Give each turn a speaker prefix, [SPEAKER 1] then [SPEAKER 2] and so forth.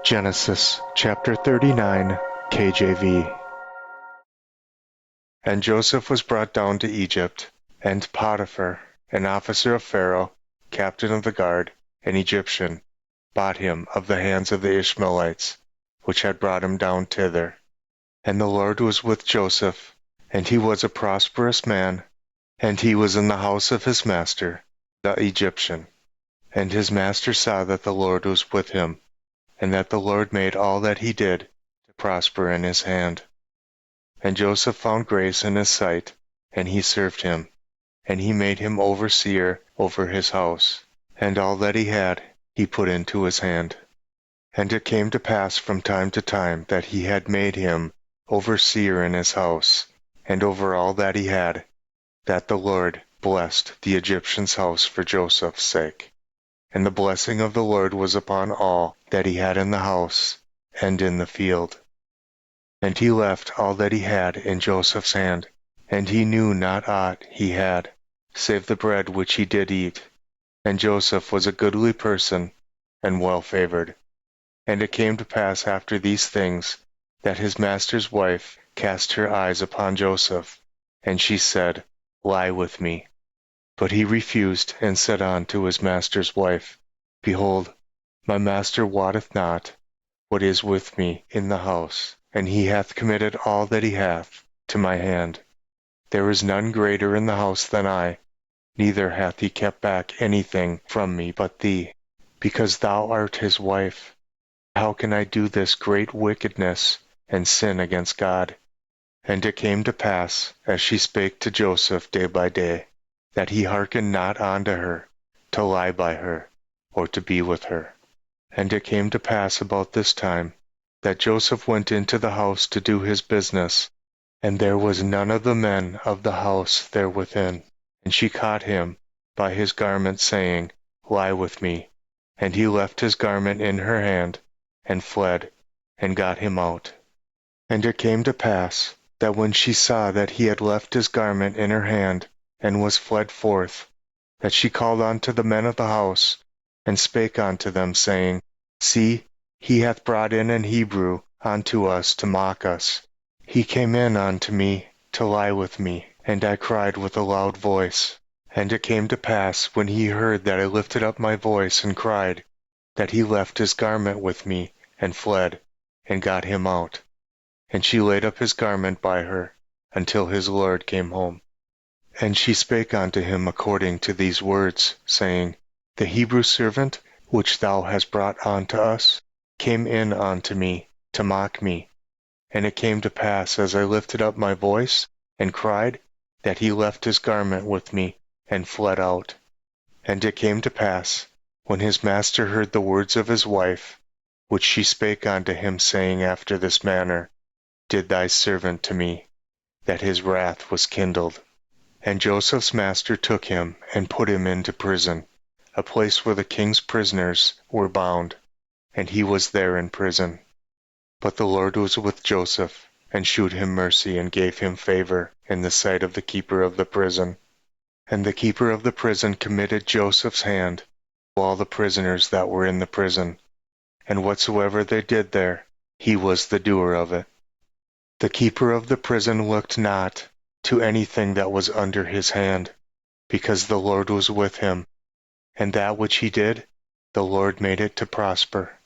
[SPEAKER 1] Genesis chapter 39, KJV. And Joseph was brought down to Egypt, and Potiphar, an officer of Pharaoh, captain of the guard, an Egyptian, bought him of the hands of the Ishmaelites, which had brought him down thither. And the Lord was with Joseph, and he was a prosperous man, and he was in the house of his master, the Egyptian. And his master saw that the Lord was with him, and that the Lord made all that he did to prosper in his hand. And Joseph found grace in his sight, and he served him, and he made him overseer over his house, and all that he had he put into his hand. And it came to pass from time to time that he had made him overseer in his house, and over all that he had, that the Lord blessed the Egyptian's house for Joseph's sake. And the blessing of the Lord was upon all that he had in the house and in the field. And he left all that he had in Joseph's hand, and he knew not aught he had, save the bread which he did eat. And Joseph was a goodly person, and well favored. And it came to pass after these things, that his master's wife cast her eyes upon Joseph, and she said, Lie with me. But he refused, and said unto his master's wife, Behold, my master wotteth not what is with me in the house, and he hath committed all that he hath to my hand. There is none greater in the house than I, neither hath he kept back anything from me but thee, because thou art his wife. How can I do this great wickedness, and sin against God? And it came to pass, as she spake to Joseph day by day, that he hearkened not unto her, to lie by her, or to be with her. And it came to pass about this time, that Joseph went into the house to do his business, and there was none of the men of the house there within. And she caught him by his garment, saying, Lie with me. And he left his garment in her hand, and fled, and got him out. And it came to pass, that when she saw that he had left his garment in her hand, and was fled forth, that she called unto the men of the house, and spake unto them, saying, See, he hath brought in an Hebrew unto us to mock us. He came in unto me to lie with me, and I cried with a loud voice. And it came to pass, when he heard that I lifted up my voice and cried, that he left his garment with me, and fled, and got him out. And she laid up his garment by her, until his lord came home. And she spake unto him according to these words, saying, The Hebrew servant, which thou hast brought unto us, came in unto me to mock me. And it came to pass, as I lifted up my voice and cried, that he left his garment with me, and fled out. And it came to pass, when his master heard the words of his wife, which she spake unto him, saying after this manner, Did thy servant to me, that his wrath was kindled. And Joseph's master took him, and put him into prison, a place where the king's prisoners were bound, and he was there in prison. But the Lord was with Joseph, and shewed him mercy, and gave him favor in the sight of the keeper of the prison. And the keeper of the prison committed Joseph's hand to all the prisoners that were in the prison, and whatsoever they did there, he was the doer of it. The keeper of the prison looked not to anything that was under his hand, because the Lord was with him, and that which he did, the Lord made it to prosper.